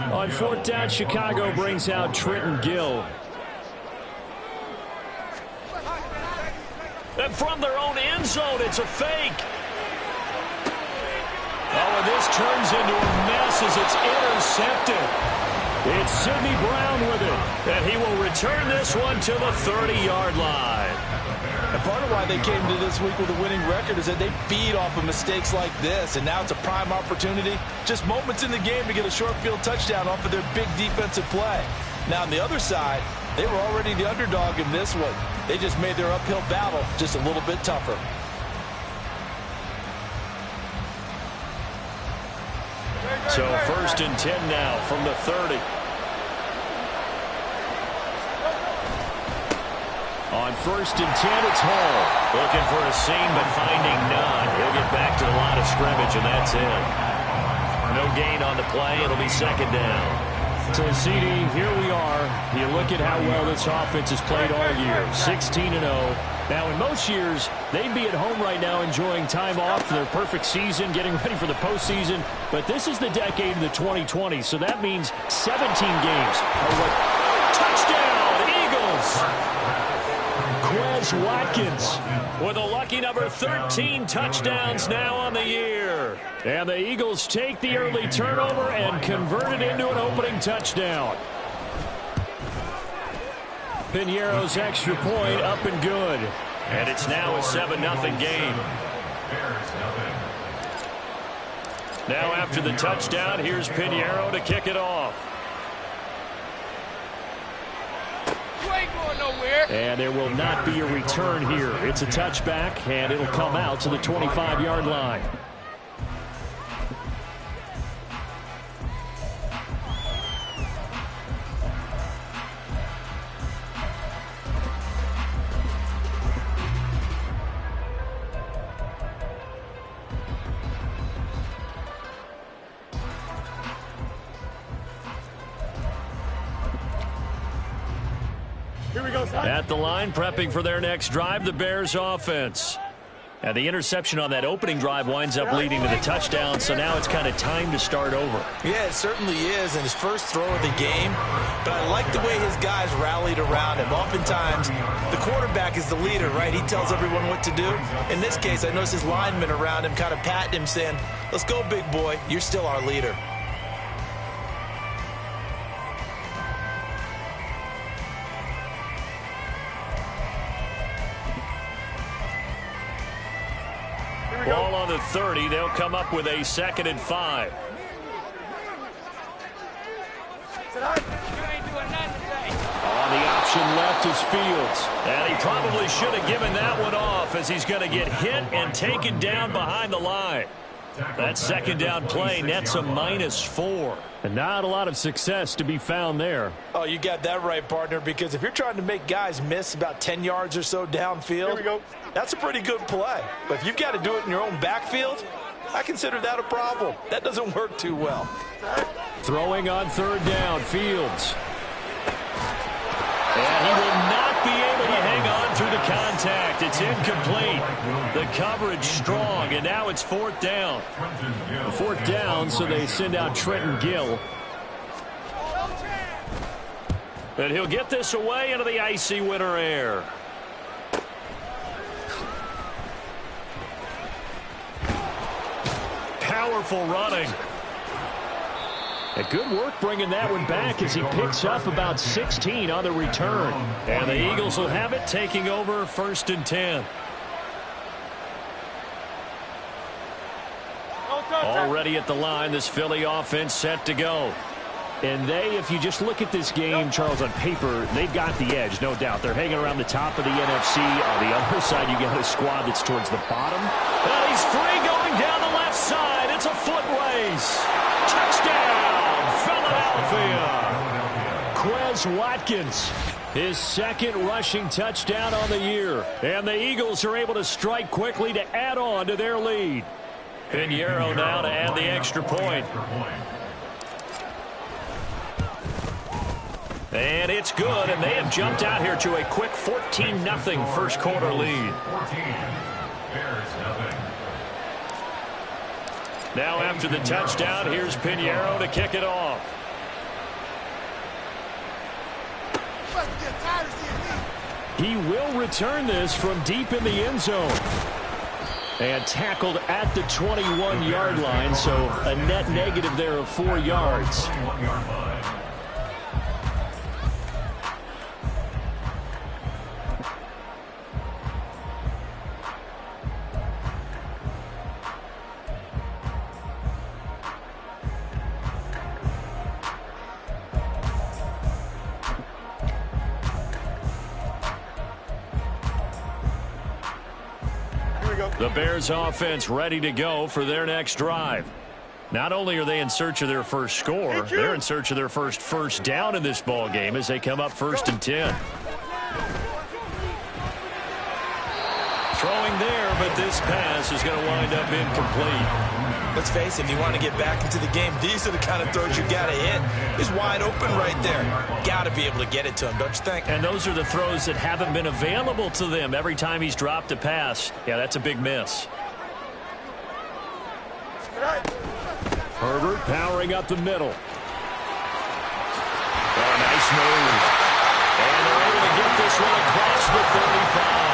On fourth down, Chicago brings out Trenton Gill. And from their own end zone, it's a fake. Oh, and this turns into a mess as it's intercepted. It's Sidney Brown with it, and he will return this one to the 30-yard line. And part of why they came to this week with a winning record is that they feed off of mistakes like this, and now it's a prime opportunity, just moments in the game to get a short field touchdown off of their big defensive play. Now, on the other side, they were already the underdog in this one. They just made their uphill battle just a little bit tougher. So 1st and 10 now from the 30. On 1st and 10, it's Hall. Looking for a seam, but finding none. He'll get back to the line of scrimmage, and that's it. No gain on the play. It'll be 2nd down. So, CD, here we are. You look at how well this offense has played all year, 16-0. Now, in most years, they'd be at home right now enjoying time off for their perfect season, getting ready for the postseason. But this is the decade of the 2020s, so that means 17 games. Touchdown, Eagles! Quez Watkins with a lucky number 13 touchdowns now on the year. And the Eagles take the early turnover and convert it into an opening touchdown. Piñeiro's extra point up and good. And it's now a 7-0 game. Now after the touchdown, here's Piñeiro to kick it off. And there will not be a return here. It's a touchback, and it'll come out to the 25-yard line. At the line, prepping for their next drive, the Bears offense. And the interception on that opening drive winds up leading to the touchdown, so now it's kind of time to start over. Yeah, it certainly is, and his first throw of the game. But I like the way his guys rallied around him. Oftentimes, the quarterback is the leader, right? He tells everyone what to do. In this case, I noticed his linemen around him kind of patting him, saying, "Let's go, big boy. You're still our leader." Ball on the 30. They'll come up with a 2nd and 5. On the option left is Fields. And he probably should have given that one off as he's going to get hit and taken down behind the line. That 2nd down play nets a -4. And not a lot of success to be found there. Oh, you got that right, partner, because if you're trying to make guys miss about 10 yards or so downfield, that's a pretty good play. But if you've got to do it in your own backfield, I consider that a problem. That doesn't work too well. Throwing on 3rd down, Fields. And he will not be able to hang on through the contact. It's incomplete. The coverage strong, and now it's 4th down. 4th down, so they send out Trenton Gill. And he'll get this away into the icy winter air. Powerful running. And good work bringing that one back as he picks up about 16 on the return. And the Eagles will have it, taking over 1st and 10. Already at the line, this Philly offense set to go. And they, if you just look at this game, Charles, on paper, they've got the edge, no doubt. They're hanging around the top of the NFC. On the other side, you got a squad that's towards the bottom. Well, he's free going down the left side. It's a foot race. Touchdown, Philadelphia. Quez Watkins, his 2nd rushing touchdown on the year. And the Eagles are able to strike quickly to add on to their lead. Piñeiro now to add the extra point. And it's good, and they have jumped out here to a quick 14-0 first quarter lead. Now after the touchdown, here's Piñeiro to kick it off. He will return this from deep in the end zone. And tackled at the 21-yard line, so a net negative there of 4 yards. The Bears offense ready to go for their next drive. Not only are they in search of their first score, they're in search of their first down in this ball game as they come up 1st and 10. Throwing there, but this pass is going to wind up incomplete. Let's face it, if you want to get back into the game, these are the kind of throws you got to hit. He's wide open right there. Got to be able to get it to him, don't you think? And those are the throws that haven't been available to them every time he's dropped a pass. Yeah, that's a big miss. Herbert powering up the middle. Oh, nice move. And they're able to get this one across the 35.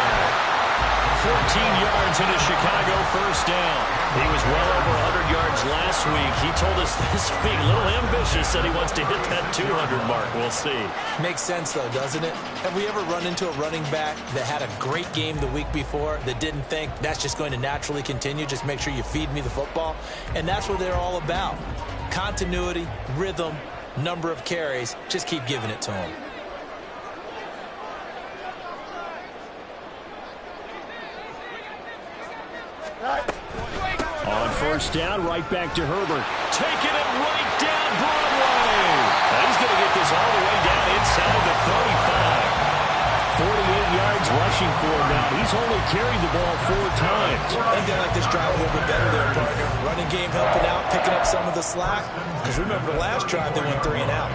14 yards in a Chicago first down. He was well over 100 yards last week. He told us this week, a little ambitious, said he wants to hit that 200 mark. We'll see. Makes sense, though, doesn't it? Have we ever run into a running back that had a great game the week before that didn't think that's just going to naturally continue? Just make sure you feed me the football. And that's what they're all about. Continuity, rhythm, number of carries. Just keep giving it to him. On first down, right back to Herbert. Taking it right down Broadway. Now he's going to get this all the way down inside the 35. 48 yards rushing for him now. He's only carried the ball 4 times. I think they like this drive a little bit better there, partner. Running game helping out, picking up some of the slack. Because remember the last drive, they went 3 and out.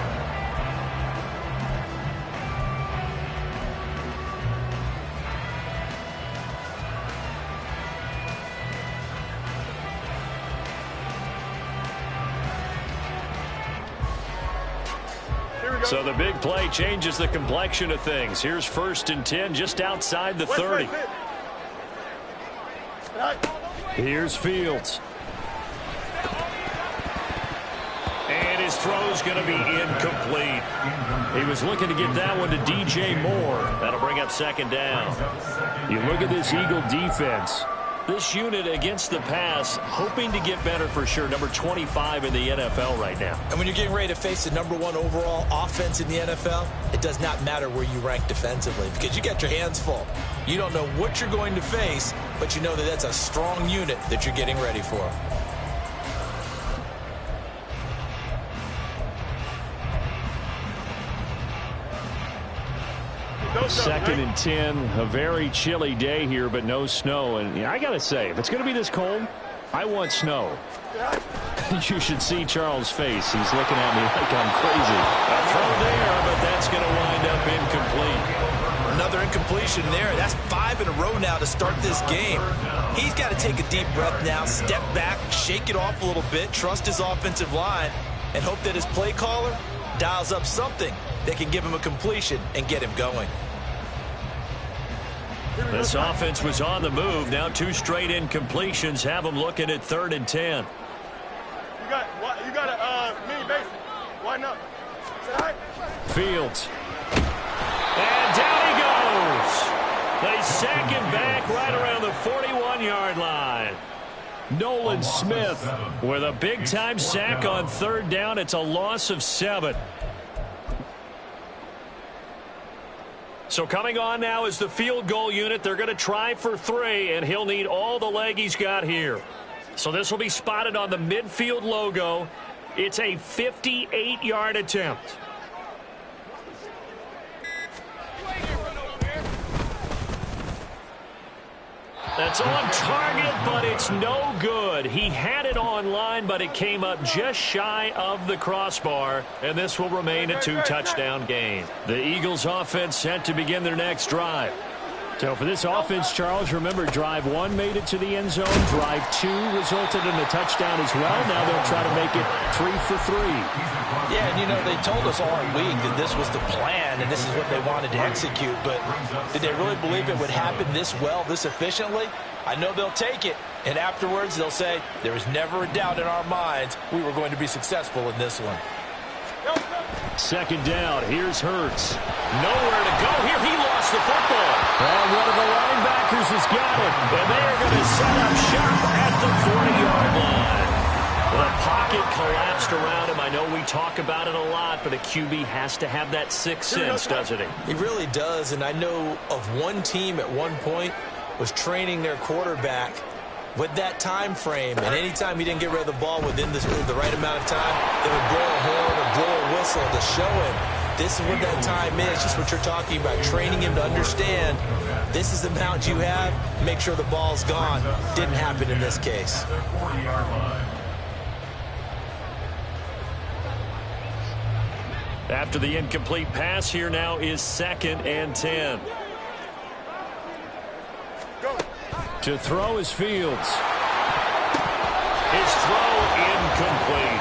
So the big play changes the complexion of things. Here's 1st and 10 just outside the 30. Here's Fields. And his throw's going to be incomplete. He was looking to get that one to DJ Moore. That'll bring up 2nd down. You look at this Eagle defense. This unit against the pass, hoping to get better for sure. Number 25 in the NFL right now. And when you're getting ready to face the #1 overall offense in the NFL, it does not matter where you rank defensively because you got your hands full. You don't know what you're going to face, but you know that that's a strong unit that you're getting ready for. Second and 10, a very chilly day here, but no snow. And I got to say, if it's going to be this cold, I want snow. You should see Charles' face. He's looking at me like I'm crazy. A throw there, but that's going to wind up incomplete. Another incompletion there. That's 5 in a row now to start this game. He's got to take a deep breath now, step back, shake it off a little bit, trust his offensive line, and hope that his play caller dials up something that can give him a completion and get him going. This offense was on the move. Now 2 straight incompletions have them looking at 3rd and 10. You got a mini basic. Why not? Fields. And down he goes. They sack him back right around the 41-yard line. Nolan Smith with a big-time sack on 3rd down. It's a loss of 7. So coming on now is the field goal unit. They're going to try for 3, and he'll need all the leg he's got here. So this will be spotted on the midfield logo. It's a 58-yard attempt. That's on target, but it's no good. He had it on line, but it came up just shy of the crossbar, and this will remain a 2-touchdown game. The Eagles offense set to begin their next drive. So for this offense, Charles, remember, drive 1 made it to the end zone. Drive 2 resulted in a touchdown as well. Now they'll try to make it 3 for 3. Yeah, and they told us all week that this was the plan and this is what they wanted to execute. But did they really believe it would happen this well, this efficiently? I know they'll take it, and afterwards they'll say, there was never a doubt in our minds we were going to be successful in this one. Second down. Here's Hurts. Nowhere to go here. He lost the football. And one of the linebackers has got it. And they are going to set up shop at the 40-yard line. The pocket collapsed around him. I know we talk about it a lot, but a QB has to have that sixth sense, doesn't he? He really does, and I know of one team at one point was training their quarterback with that time frame, and anytime he didn't get rid of the ball within the right amount of time, they would blow a horn or blow a whistle to show him this is what that time is, just what you're talking about, training him to understand this is the amount you have, make sure the ball's gone. Didn't happen in this case. After the incomplete pass, here now is 2nd and 10. To throw is Fields. His throw incomplete.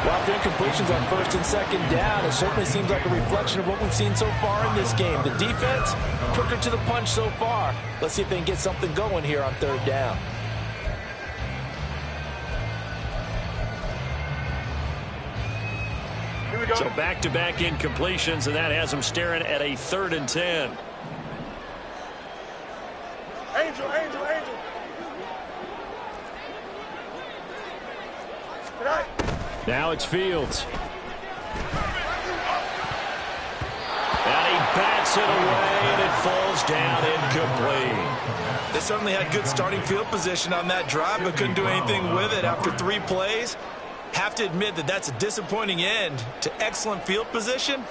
Well, the incompletions on 1st and 2nd down, it certainly seems like a reflection of what we've seen so far in this game. The defense, quicker to the punch so far. Let's see if they can get something going here on 3rd down. So back-to-back incompletions, and that has them staring at a 3rd and 10. Angel. Now it's Fields. And he bats it away, and it falls down incomplete. They certainly had good starting field position on that drive, but couldn't do anything with it after 3 plays. Have to admit that that's a disappointing end to excellent field position.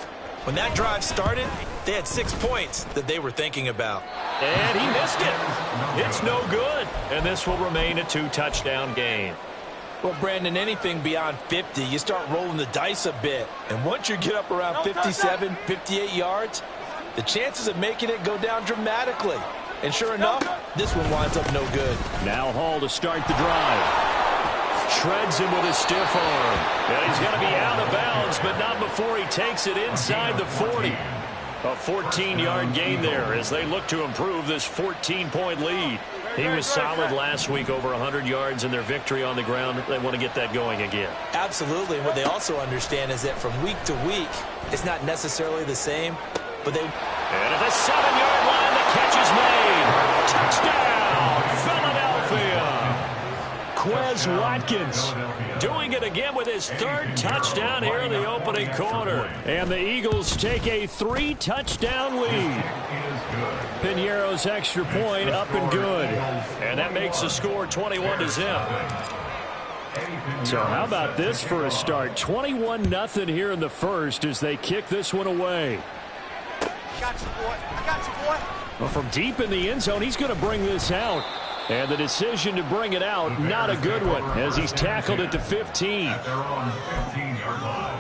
When that drive started, they had 6 points that they were thinking about. And he missed it. It's no good. And this will remain a 2-touchdown game. Well, Brandon, anything beyond 50, you start rolling the dice a bit. And once you get up around 57, 58 yards, the chances of making it go down dramatically. And sure enough, this one winds up no good. Now Hall to start the drive. Shreds him with a stiff arm. And he's going to be out of bounds, but not before he takes it inside the 40. A 14-yard gain there as they look to improve this 14-point lead. He was solid last week, over 100 yards in their victory on the ground. They want to get that going again. Absolutely. And what they also understand is that from week to week, it's not necessarily the same, but they... And at the 7-yard line, the catch is made. Touchdown, Philadelphia. Quez Watkins doing it again with his 3rd touchdown here in the opening quarter. And the Eagles take a 3-touchdown lead. Piñeiro's extra point up and good. And that makes the score 21-0. So how about this for a start? 21-0 here in the first as they kick this one away. I got you, boy. Well, from deep in the end zone, he's going to bring this out. And the decision to bring it out, not a good one, as he's tackled at the 15. They're on the 15-yard line.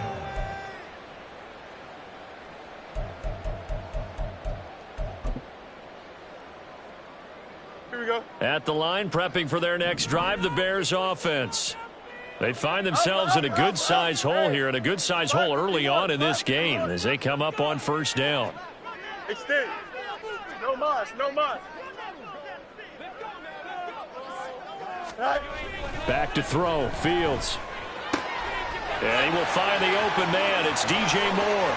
Here we go. At the line, prepping for their next drive, the Bears offense. They find themselves in a good-sized hole here, and a good-sized hole early on in this game as they come up on 1st down. Extend. No mas. Back to throw, Fields. And he will find the open man. It's DJ Moore.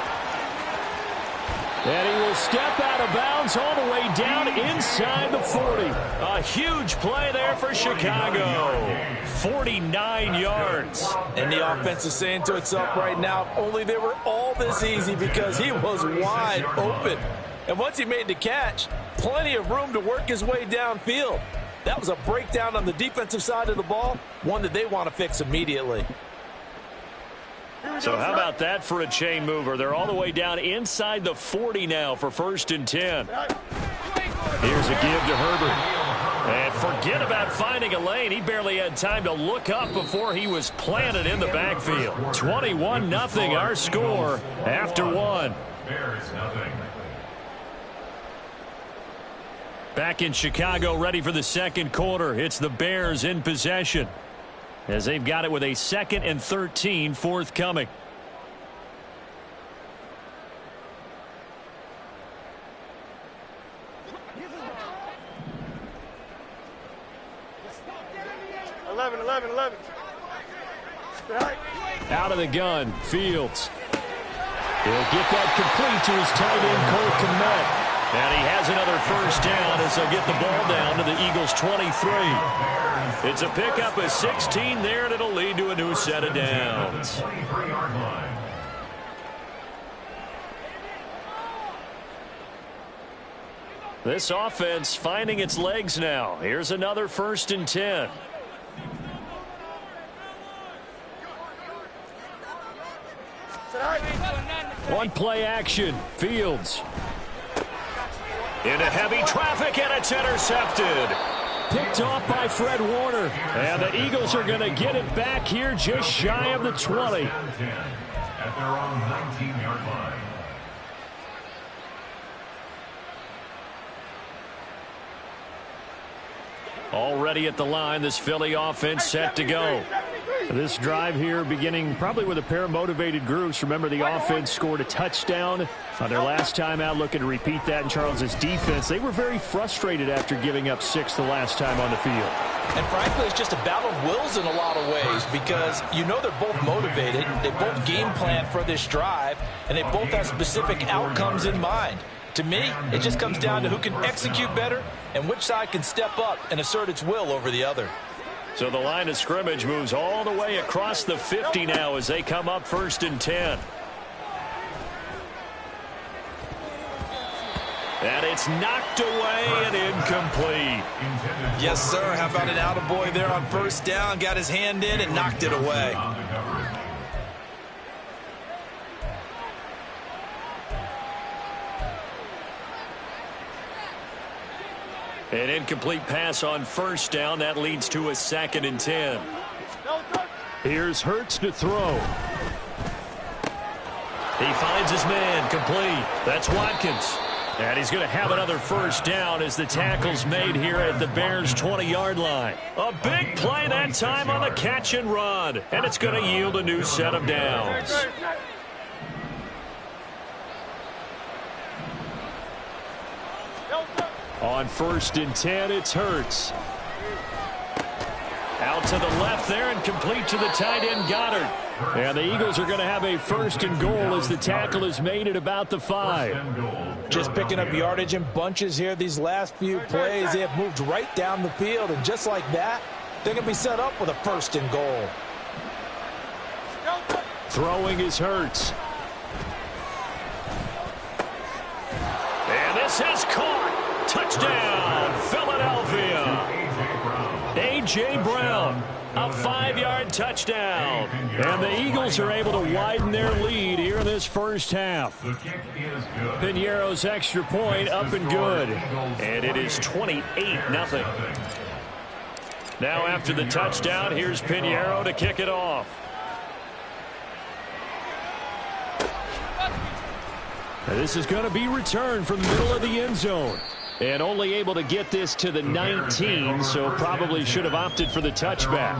And he will step out of bounds all the way down inside the 40. A huge play there for Chicago. 49 yards. And the offense is saying to itself right now, only they were all this easy because he was wide open. And once he made the catch, plenty of room to work his way downfield. That was a breakdown on the defensive side of the ball, one that they want to fix immediately. So how about that for a chain mover? They're all the way down inside the 40 now for 1st and 10. Here's a give to Herbert. And forget about finding a lane. He barely had time to look up before he was planted in the backfield. 21-0 our score after 1. Bears nothing. Back in Chicago, ready for the second quarter. It's the Bears in possession, as they've got it with a 2nd and 13 forthcoming. Out of the gun, Fields. He'll get that complete to his tight end, Cole Kmet. And he has another first down as they'll get the ball down to the Eagles' 23. It's a pickup of 16 there, and it'll lead to a new set of downs. This offense finding its legs now. Here's another 1st and 10. One play action. Fields. Into heavy traffic, and it's intercepted. Picked off by Fred Warner. And the Eagles are going to get it back here just shy of the 20. At their own 19-yard line. Already at the line, this Philly offense set to go. This drive here beginning probably with a pair of motivated groups. Remember, the offense scored a touchdown on their last time out, looking to repeat that in Charles's defense. They were very frustrated after giving up 6 the last time on the field. And frankly, it's just a battle of wills in a lot of ways, because you know they're both motivated, they both game plan for this drive, and they both have specific outcomes in mind. To me, it just comes down to who can execute better and which side can step up and assert its will over the other. So the line of scrimmage moves all the way across the 50 now as they come up 1st and 10. And it's knocked away and incomplete. Yes, sir. How about an attaboy there on 1st down? Got his hand in and knocked it away. An incomplete pass on 1st down. That leads to a 2nd and 10. Here's Hurts to throw. He finds his man, complete. That's Watkins. And he's going to have another 1st down as the tackle's made here at the Bears' 20-yard line. A big play that time on the catch and run. And it's going to yield a new set of downs. On 1st and 10, it's Hurts. Out to the left there and complete to the tight end, Goddard. And the Eagles are going to have a 1st and goal as the tackle is made at about the 5. Just picking up yardage in bunches here these last few plays. They have moved right down the field, and just like that, they're going to be set up with a 1st and goal. Throwing is Hurts. And this is caught. Touchdown, Philadelphia. A.J. Brown, a 5-yard touchdown. And the Eagles are able to widen their lead here in this 1st half. Piñeiro's extra point up and good. And it is 28-0. Now after the touchdown, here's Piñeiro to kick it off. And this is going to be returned from the middle of the end zone. And only able to get this to the 19, so probably should have opted for the touchback.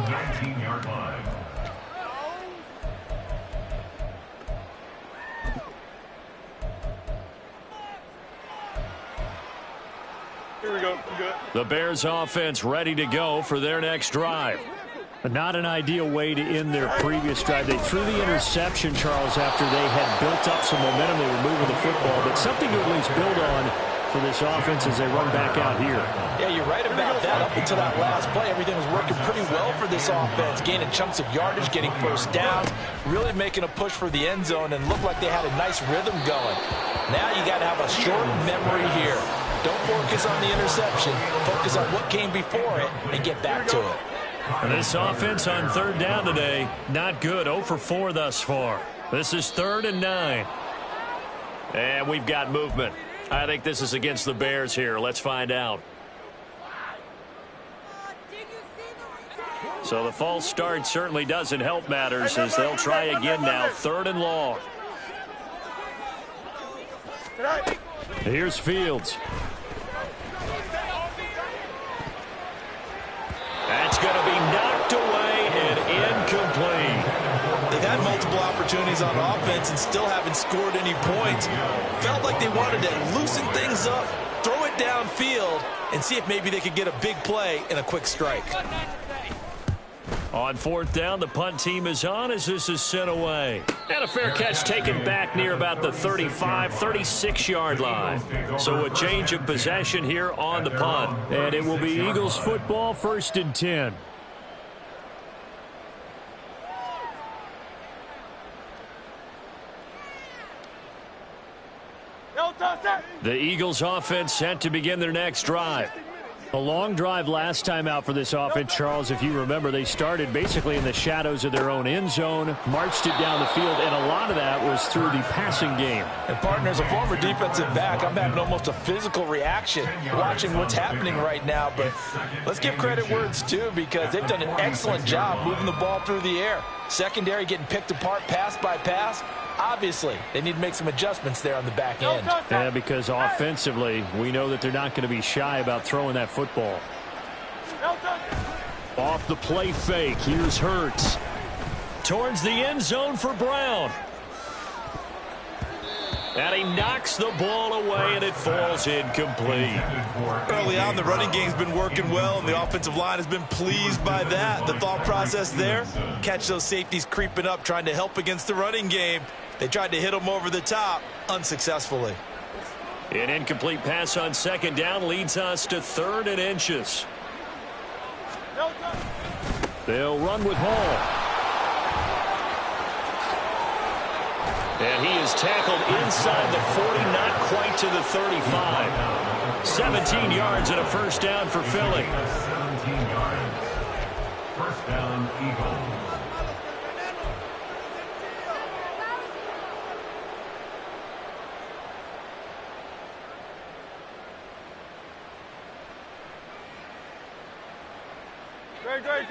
Here we go. Good. The Bears offense ready to go for their next drive. But not an ideal way to end their previous drive. They threw the interception, Charles, after they had built up some momentum. They were moving the football, but something to at least build on for this offense as they run back out here. Yeah, you're right about that. Up until that last play, everything was working pretty well for this offense, gaining chunks of yardage, getting 1st downs, really making a push for the end zone, and looked like they had a nice rhythm going. Now you got to have a short memory here. Don't focus on the interception. Focus on what came before it and get back to it. And this offense on 3rd down today, not good. 0 for 4 thus far. This is 3rd and 9. And we've got movement. I think this is against the Bears here. Let's find out. So the false start certainly doesn't help matters as they'll try again now. 3rd and long. Here's Fields. opportunities on offense and still haven't scored any points. Felt like they wanted to loosen things up, throw it downfield, and see if maybe they could get a big play and a quick strike. On fourth down, the punt team is on as this is sent away. And a fair catch taken back near about the 35, 36-yard line. So a change of possession here on the punt. And it will be Eagles football, 1st and 10. The Eagles offense set to begin their next drive. A long drive last time out for this offense, Charles. If you remember, they started basically in the shadows of their own end zone, marched it down the field, and a lot of that was through the passing game. And partner, as a former defensive back, I'm having almost a physical reaction watching what's happening right now. But let's give credit where it's due, because they've done an excellent job moving the ball through the air. Secondary getting picked apart pass by pass. Obviously, they need to make some adjustments there on the back end. Yeah, because offensively, we know that they're not going to be shy about throwing that football. Off the play fake, here's Hurts. Towards the end zone for Brown. And he knocks the ball away, and it falls incomplete. Early on, the running game's been working well, and the offensive line has been pleased by that. The thought process there, catch those safeties creeping up, trying to help against the running game. They tried to hit them over the top, unsuccessfully. An incomplete pass on second down leads us to 3rd and inches. They'll run with Hall. And he is tackled inside the 40, not quite to the 35. 17 yards and a first down for Philly. 17 yards. First down, Eagles. Great.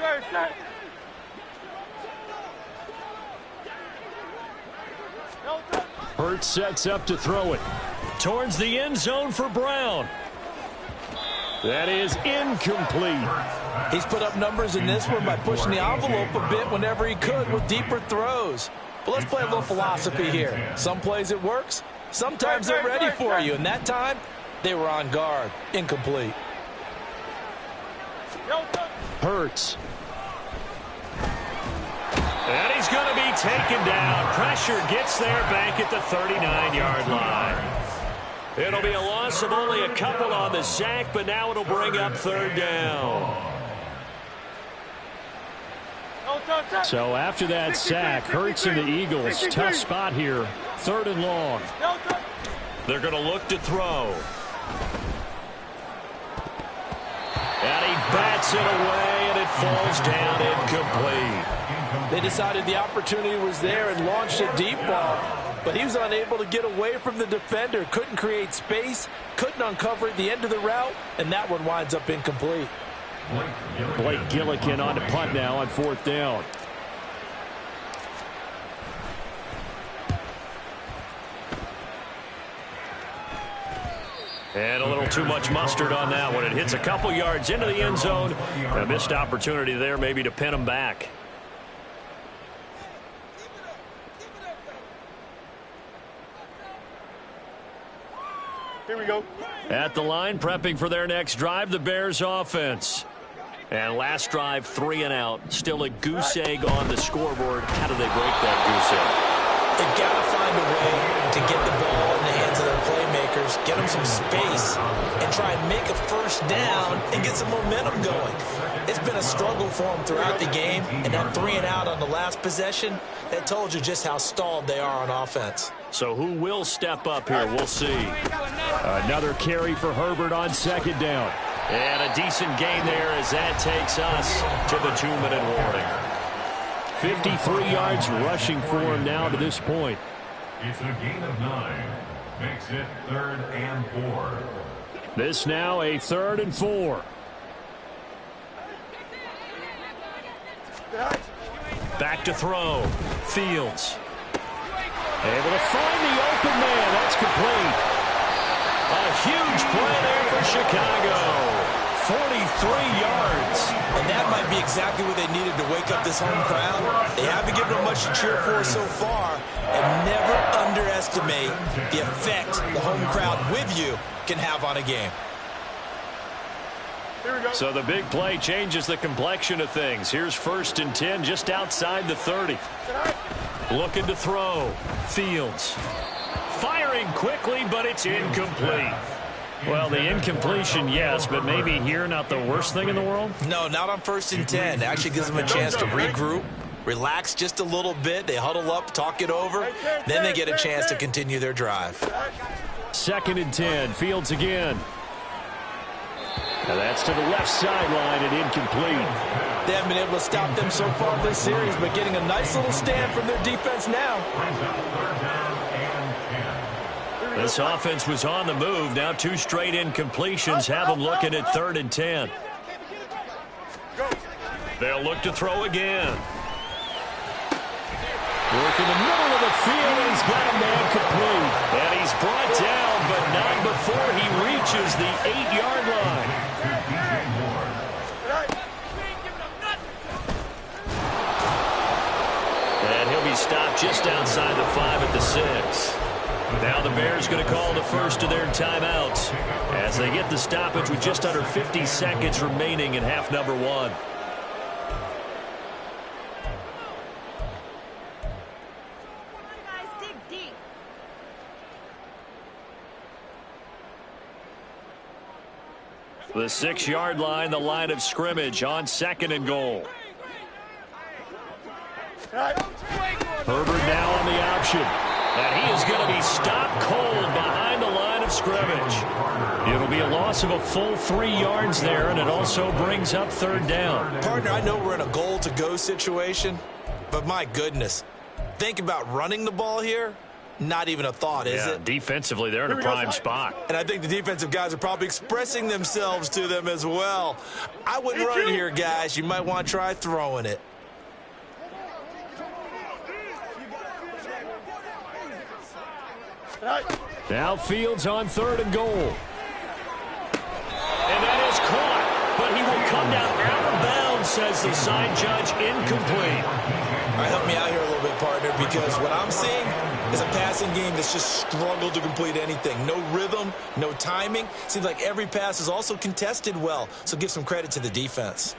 Hurts sets up to throw it. Towards the end zone for Brown. That is incomplete. He's put up numbers in this one by pushing the envelope a bit whenever he could with deeper throws. But let's play a little philosophy here. Some plays it works. Sometimes they're ready for you. And that time, they were on guard. Incomplete. Hurts. And he's going to be taken down. Pressure gets there back at the 39-yard line. It'll be a loss of only a couple on the sack, but now it'll bring up 3rd down. So after that sack, Hurts and the Eagles, tough spot here. 3rd and long. They're going to look to throw. And he bats it away, and it falls down incomplete. They decided the opportunity was there and launched a deep ball, but he was unable to get away from the defender, couldn't create space, couldn't uncover at the end of the route, and that one winds up incomplete. Blake Gillikin on to punt now on 4th down. And a little too much mustard on that one. It hits a couple yards into the end zone. A missed opportunity there maybe to pin him back. Here we go. At the line, prepping for their next drive, the Bears offense. And last drive, 3 and out. Still a goose egg on the scoreboard. How do they break that goose egg? They've got to find a way to get the ball in the hands of their playmakers, get them some space, and try and make a first down and get some momentum going. It's been a struggle for them throughout the game, and that 3 and out on the last possession, that told you just how stalled they are on offense. So who will step up here? We'll see. Another carry for Herbert on 2nd down. And a decent gain there as that takes us to the 2-minute warning. 53 yards rushing for him now to this point. It's a gain of 9. Makes it 3rd and 4. This now a 3rd and 4. Back to throw. Fields. Able to find the open man. That's complete. A huge play there for Chicago. 43 yards. And that might be exactly what they needed to wake up this home crowd. They haven't given them much to cheer for so far. And never underestimate the effect the home crowd with you can have on a game. So the big play changes the complexion of things. Here's 1st and 10 just outside the 30. Looking to throw. Fields. Firing quickly, but it's incomplete. Well, the incompletion, yes, but maybe here not the worst thing in the world? No, not on 1st and 10. It actually gives them a chance to regroup, relax just a little bit. They huddle up, talk it over. Then they get a chance to continue their drive. 2nd and 10. Fields again. Now that's to the left sideline and incomplete. They haven't been able to stop them so far this series, but getting a nice little stand from their defense now. This offense was on the move. Now 2 straight incompletions have them looking at 3rd and 10. They'll look to throw again. Work in the middle of the field, and he's got a man complete. And he's brought down, but not before he reaches the 8-yard line. And he'll be stopped just outside the 5 at the 6. Now the Bears going to call the first of their timeouts as they get the stoppage with just under 50 seconds remaining in half number 1. The 6-yard line, the line of scrimmage on 2nd and goal. Herbert now on the option. And he is going to be stopped cold behind the line of scrimmage. It'll be a loss of a full 3 yards there, and it also brings up 3rd down. Partner, I know we're in a goal-to-go situation, but my goodness, think about running the ball here. Not even a thought, is it? Defensively, they're in a prime spot. And I think the defensive guys are probably expressing themselves to them as well. I wouldn't run it here, guys. You might want to try throwing it. Now Fields on 3rd and goal. And that is caught, but he will come down out of bounds, says the side judge, incomplete. All right, help me out here a little bit, partner, because what I'm seeing is a passing game that's just struggled to complete anything. No rhythm, no timing. Seems like every pass is also contested well, so give some credit to the defense.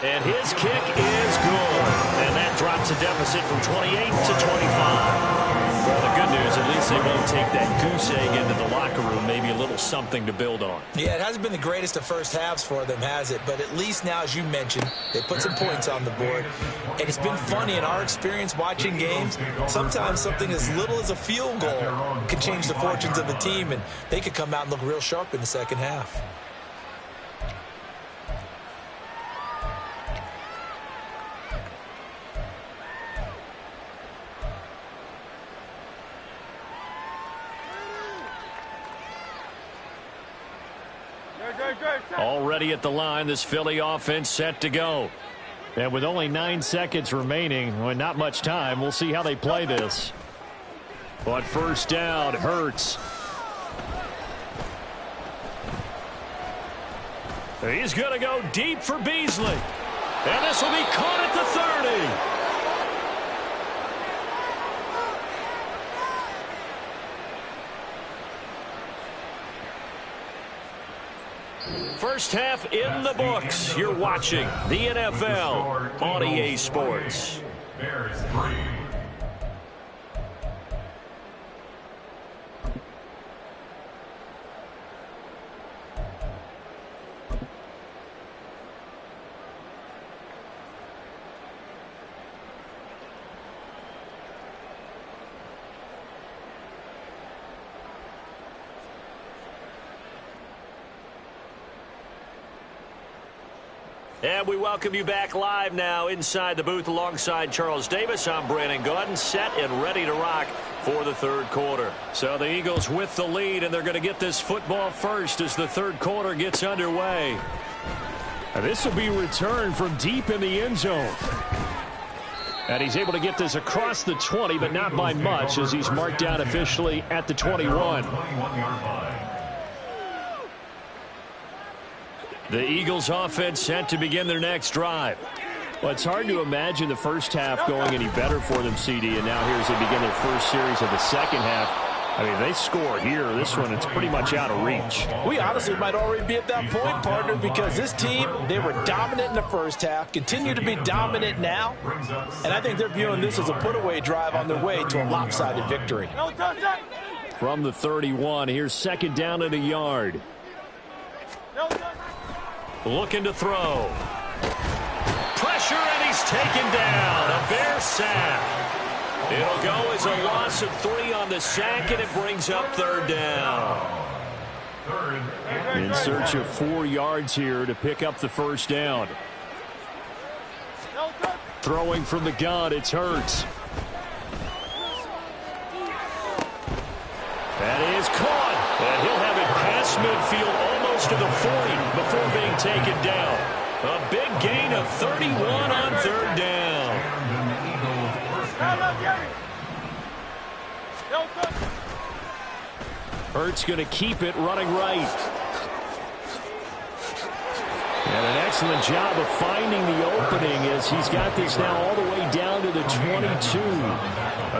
And his kick is good. And that drops a deficit from 28 to 25. Well, the good news, at least they won't take that goose egg into the locker room. Maybe a little something to build on. Yeah, it hasn't been the greatest of first halves for them, has it? But at least now, as you mentioned, they put some points on the board. And it's been funny in our experience watching games. Sometimes something as little as a field goal can change the fortunes of a team, and they could come out and look real sharp in the second half. Already at the line, this Philly offense set to go. And with only 9 seconds remaining, well, not much time, we'll see how they play this. But 1st down, Hurts. He's going to go deep for Beasley. And this will be caught at the 30. First half in the books. You're watching the NFL on EA Sports. Bears 3. And we welcome you back live now inside the booth alongside Charles Davis. I'm Brandon Gaudin, set and ready to rock for the 3rd quarter. So the Eagles with the lead, and they're going to get this football first as the 3rd quarter gets underway. And this will be returned from deep in the end zone. And he's able to get this across the 20, but not by much as he's marked down officially at the 21. The Eagles offense set to begin their next drive. Well, it's hard to imagine the first half going any better for them, CD, and now here as they begin their first series of the second half. I mean, they score here. This one, it's pretty much out of reach. We honestly might already be at that point, partner, because this team, they were dominant in the first half, continue to be dominant now, and I think they're viewing this as a put-away drive on their way to a lopsided victory. From the 31, here's second down and a yard. Looking to throw. Pressure, and he's taken down. A Bear sack. It'll go as a loss of 3 on the sack, and it brings up third down. In search of 4 yards here to pick up the first down. Throwing from the gun, it's Hurts. That is caught, and he'll have it past midfield almost to the 40 before being taken down. A big gain of 31 on third down. Hurts going to keep it running right. And an excellent job of finding the opening as he's got this now all the way down to the 22.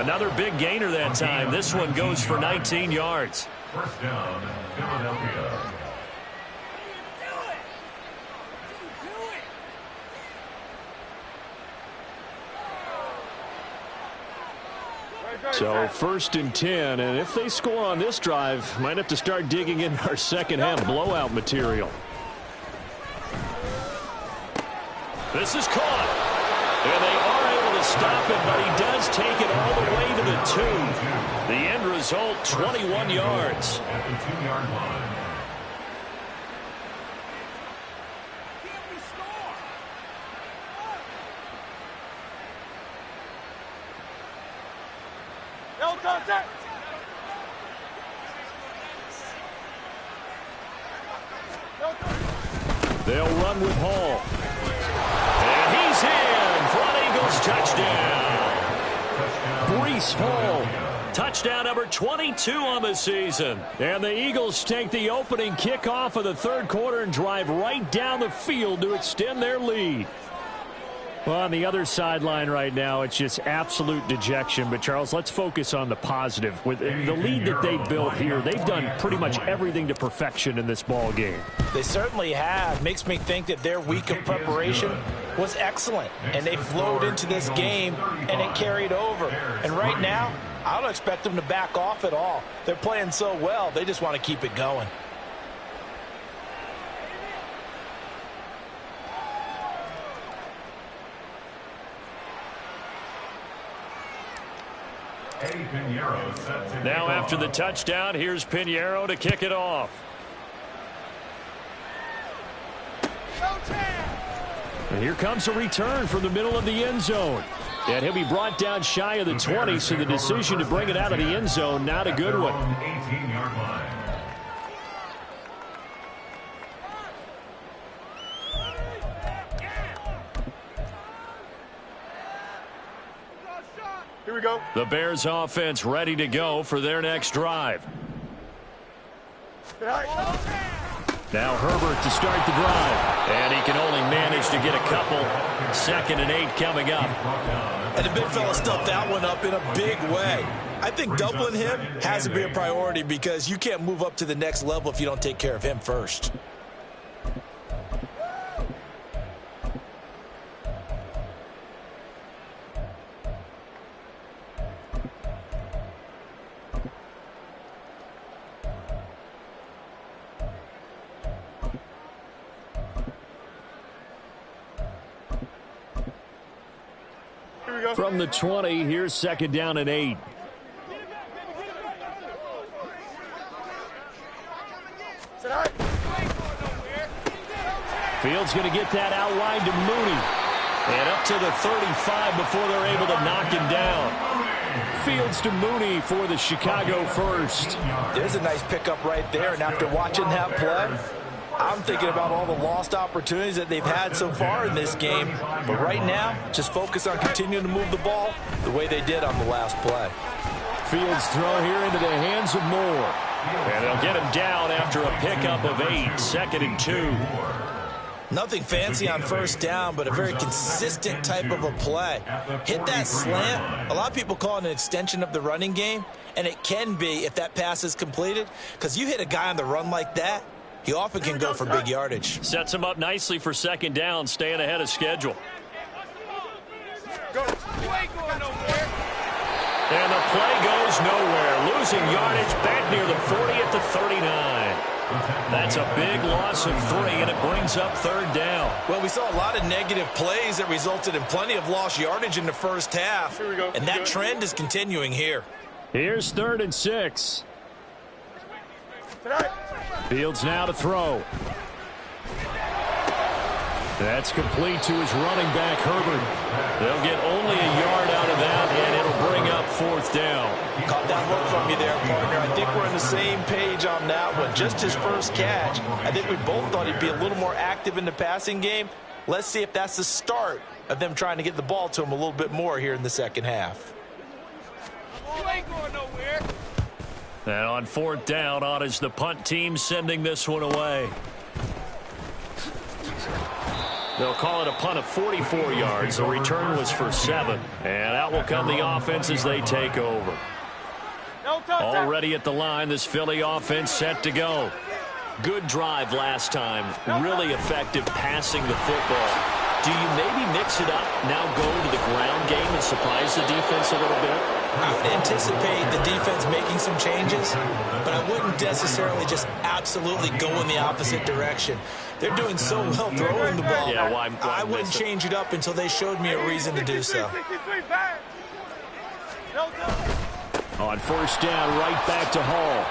Another big gainer that time. This one goes for 19 yards. First down, Philadelphia. So first and 10, and if they score on this drive, might have to start digging in our second half blowout material. This is caught, and they are able to stop it, but he does take it all the way to the 2. The end result, 21 yards. At the 2-yard line. They'll run with Hall. And he's in for an Eagles touchdown. Breece Hall. Touchdown number 22 on the season. And the Eagles take the opening kickoff of the third quarter and drive right down the field to extend their lead. Well, on the other sideline right now, it's just absolute dejection. But, Charles, let's focus on the positive. With the lead that they built here, they've done pretty much everything to perfection in this ball game. They certainly have. Makes me think that their week of preparation was excellent. And they flowed into this game, and it carried over. And right now, I don't expect them to back off at all. They're playing so well, they just want to keep it going. Now after the touchdown, here's Pinheiro to kick it off. And here comes a return from the middle of the end zone. And he'll be brought down shy of the 20, so the decision to bring it out of the end zone, not a good one. 18-yard line. Here we go. The Bears offense ready to go for their next drive. Now Herbert to start the drive. And he can only manage to get a couple. 2nd and 8 coming up. And the big fella stuffed that one up in a big way. I think doubling him has to be a priority because you can't move up to the next level if you don't take care of him first. From the 20, here's 2nd down and 8. Fields going to get that out wide to Mooney. And up to the 35 before they're able to knock him down. Fields to Mooney for the Chicago first. There's a nice pickup right there, and after watching that play, I'm thinking about all the lost opportunities that they've had so far in this game. But right now, just focus on continuing to move the ball the way they did on the last play. Fields throw here into the hands of Moore. And they'll get him down after a pickup of 8, 2nd and 2. Nothing fancy on first down, but a very consistent type of a play. Hit that slant. A lot of people call it an extension of the running game, and it can be if that pass is completed, because you hit a guy on the run like that, he often can go for big yardage. Sets him up nicely for 2nd down, staying ahead of schedule. Go. You ain't going nowhere. And the play goes nowhere. Losing yardage back near the 40 at the 39. That's a big loss of 3, and it brings up 3rd down. Well, we saw a lot of negative plays that resulted in plenty of lost yardage in the first half. Here we go. And that trend is continuing here. Here's 3rd and 6. Fields now to throw. That's complete to his running back, Herbert. They'll get only a yard out of that, and it'll bring up 4th down. Caught that look from you there, partner. I think we're on the same page on that one. Just his first catch. I think we both thought he'd be a little more active in the passing game. Let's see if that's the start of them trying to get the ball to him a little bit more here in the second half. You ain't going nowhere. And on 4th down, on is the punt team sending this one away. They'll call it a punt of 44 yards. The return was for 7. And out will come the offense as they take over. Already at the line, this Philly offense set to go. Good drive last time. Really effective passing the football. Do you maybe mix it up, now go to the ground game and surprise the defense a little bit? I would anticipate the defense making some changes, but I wouldn't necessarily just absolutely go in the opposite direction. They're doing so well throwing the ball. Yeah, why I wouldn't change it up until they showed me a reason to do so. On 1st down, right back to Hall.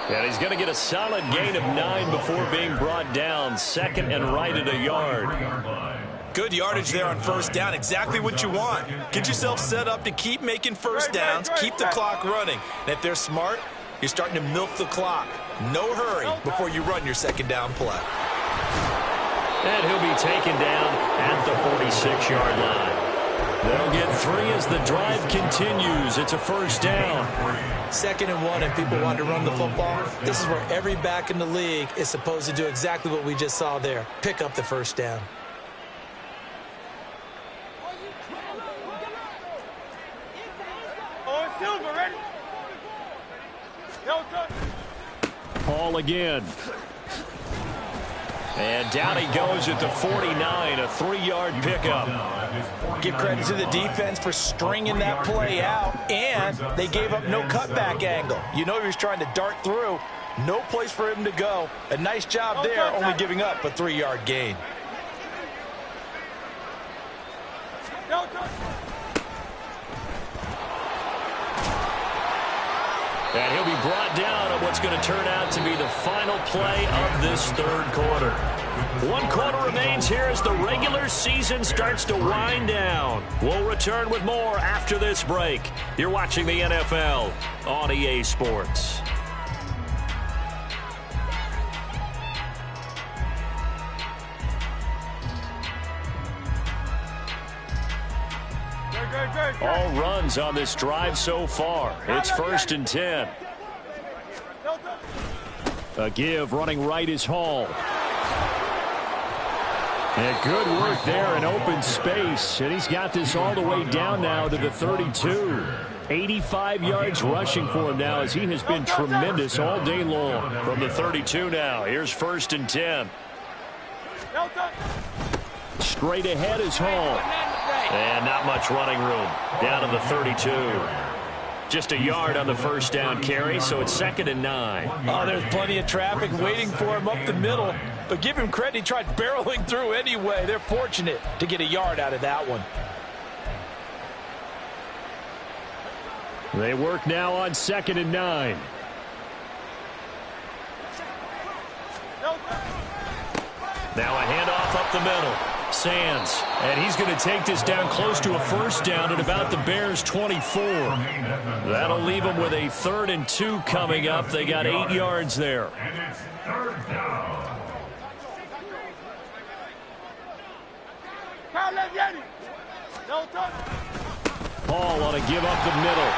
And he's going to get a solid gain of 9 before being brought down. 2nd and right at a yard. Good yardage there on 1st down. Exactly what you want. Get yourself set up to keep making first downs, keep the clock running. And if they're smart, you're starting to milk the clock. No hurry before you run your 2nd down play. And he'll be taken down at the 46-yard line. They'll get 3 as the drive continues. It's a 1st down. 2nd and 1, and people want to run the football. This is where every back in the league is supposed to do exactly what we just saw there. Pick up the 1st down. Oh, Silver, ready? Hall again. And down he goes at the 49, a 3-yard pickup. Give credit to the defense for stringing that play out, and they gave up no cutback angle. You know he was trying to dart through. No place for him to go. A nice job there, only giving up a 3-yard gain. And he'll be brought down on what's going to turn out to be the final play of this 3rd quarter. 1 quarter remains here as the regular season starts to wind down. We'll return with more after this break. You're watching the NFL on EA Sports. All runs on this drive so far. It's 1st and 10. A give running right is Hall. And good work there in open space. And he's got this all the way down now to the 32. 85 yards rushing for him now as he has been tremendous all day long. From the 32 now, here's 1st and 10. Straight ahead is Hall. And not much running room. Down to the 32. Just a yard on the 1st down carry, so it's 2nd and 9. Oh, there's plenty of traffic waiting for him up the middle. But give him credit, he tried barreling through anyway. They're fortunate to get a yard out of that one. They work now on 2nd and 9. Now a handoff up the middle. Sands, and he's going to take this down close to a 1st down at about the Bears' 24. That'll leave them with a 3rd and 2 coming up. They got 8 yards there. And it's 3rd down. Hall on a give up the middle.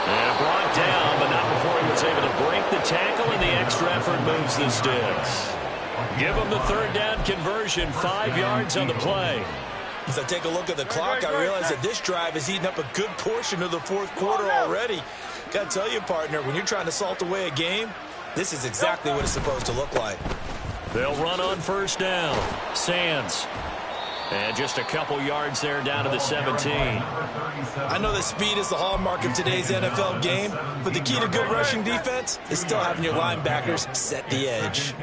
And brought down, but not before he was able to break the tackle, and the extra effort moves the sticks. Give him the third down conversion, 5 yards on the play. As I take a look at the clock, I realize that this drive is eating up a good portion of the fourth quarter already. Got to tell you, partner, when you're trying to salt away a game, this is exactly what it's supposed to look like. They'll run on first down. Sands. And just a couple yards there down to the 17. I know that speed is the hallmark of today's NFL game, but the key to good rushing defense is still having your linebackers set the edge.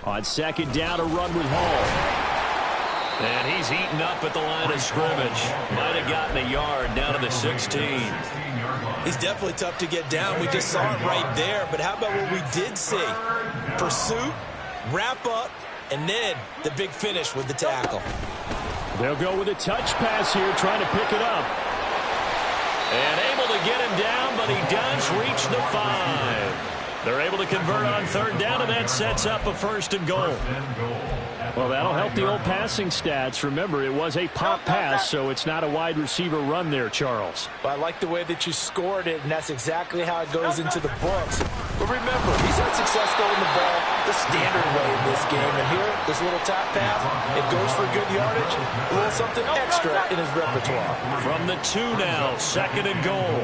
On second down, a run with Hall. And he's eaten up at the line of scrimmage. Might have gotten a yard down to the 16. He's definitely tough to get down. We just saw it right there. But how about what we did see? Pursuit, wrap up, and then the big finish with the tackle. They'll go with a touch pass here, trying to pick it up. And able to get him down, but he does reach the 5. They're able to convert on third down, and that sets up a first and goal. Well, that'll help the old passing stats. Remember, it was a pop pass, so it's not a wide receiver run there, Charles. Well, I like the way that you scored it, and that's exactly how it goes into the books. But remember, he's had success throwing the ball the standard way in this game. And here, this little top pass, it goes for good yardage, a little something extra in his repertoire. From the 2 now, second and goal.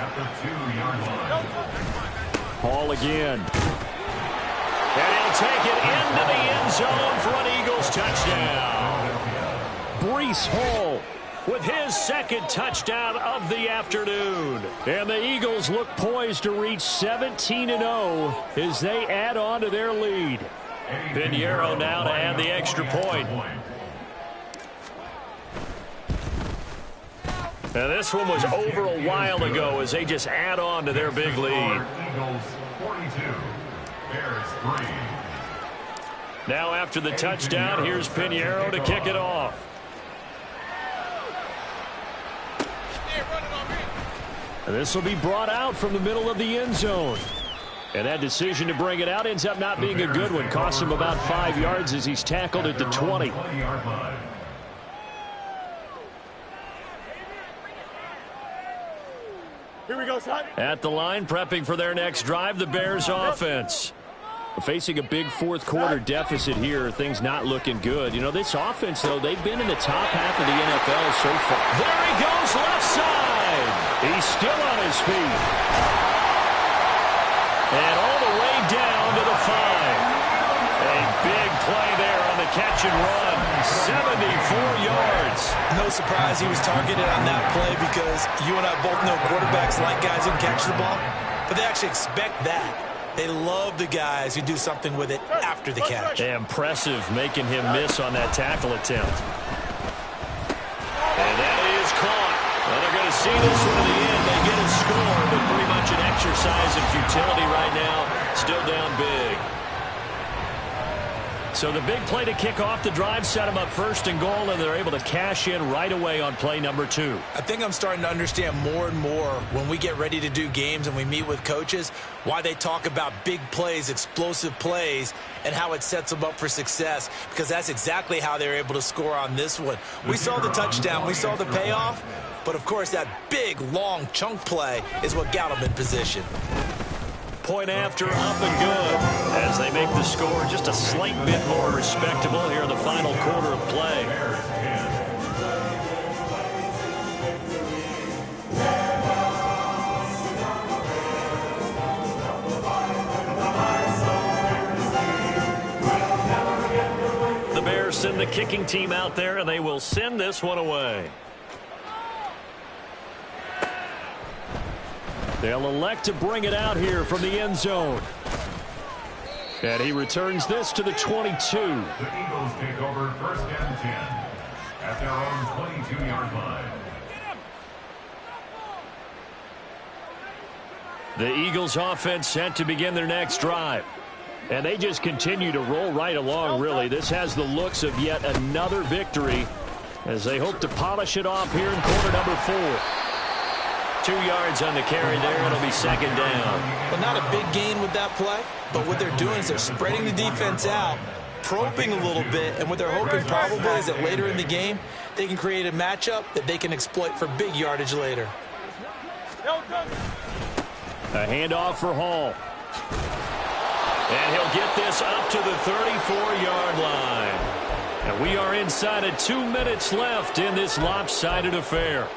At the 2-yard line. Hall again. And he'll take it into the end zone for an Eagles touchdown. Breece Hall with his second touchdown of the afternoon. And the Eagles look poised to reach 17-0 as they add on to their lead. Pinheiro now to add the extra point. And this one was over a while ago as they just add on to their big lead. Eagles 42, Bears 3. Now after the touchdown, here's Pinheiro to kick it off. And this will be brought out from the middle of the end zone. And that decision to bring it out ends up not being a good one. Costs him about 5 yards as he's tackled at the 20. Here we go, son. At the line, prepping for their next drive, the Bears offense. Facing a big fourth quarter deficit here, things not looking good. You know, this offense, though, they've been in the top half of the NFL so far. There he goes, left side. He's still on his feet. And all the way down to the 5. A big play there on the catch and run. 74 yards. No surprise he was targeted on that play because you and I both know quarterbacks like guys who catch the ball, but they actually expect that. They love the guys who do something with it after the catch. Impressive making him miss on that tackle attempt. And that is caught. Well, they're going to see this one to the end. They get a score, but pretty much an exercise in futility right now. Still down big. So the big play to kick off the drive set them up first and goal, and they're able to cash in right away on play number 2. I think I'm starting to understand more and more when we get ready to do games and we meet with coaches why they talk about big plays, explosive plays, and how it sets them up for success, because that's exactly how they're able to score on this one. We saw the touchdown. We saw the payoff. But, of course, that big, long chunk play is what got them in position. Point after, up and good, as they make the score just a slight bit more respectable here in the final quarter of play. The Bears send the kicking team out there, and they will send this one away. They'll elect to bring it out here from the end zone. And he returns this to the 22. The Eagles take over first and 10 at their own 22-yard line. The Eagles offense set to begin their next drive. And they just continue to roll right along, really. This has the looks of yet another victory as they hope to polish it off here in quarter number 4. 2 yards on the carry there. It'll be second down. Well, not a big gain with that play, but what they're doing is they're spreading the defense out, probing a little bit, and what they're hoping probably is that later in the game, they can create a matchup that they can exploit for big yardage later. A handoff for Hall. And he'll get this up to the 34-yard line. And we are inside of 2 minutes left in this lopsided affair.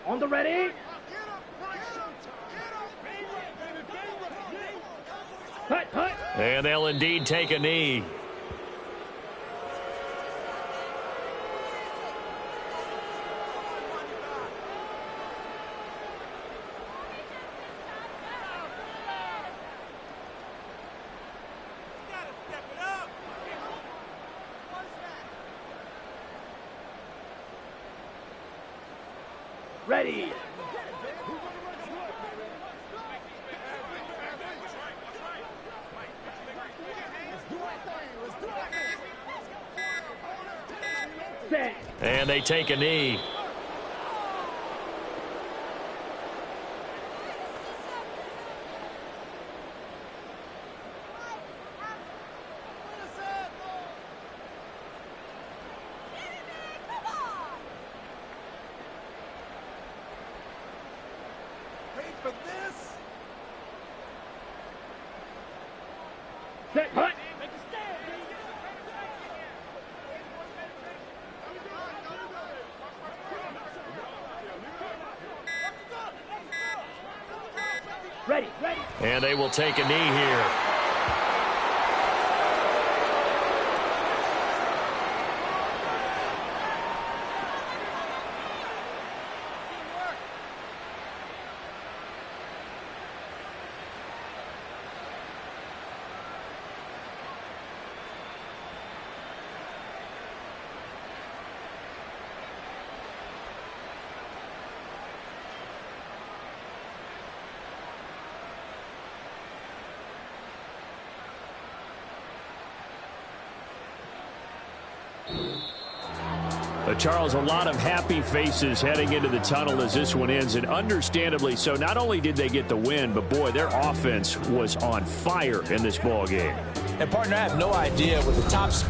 On the ready. Hut, hut. And they'll indeed take a knee. Ready. Set. And they take a knee. For this. Set. Hut. Ready. Ready. And they will take a knee here. Charles, a lot of happy faces heading into the tunnel as this one ends, and understandably so. Not only did they get the win, but boy, their offense was on fire in this ball game. And partner, I have no idea with the top speed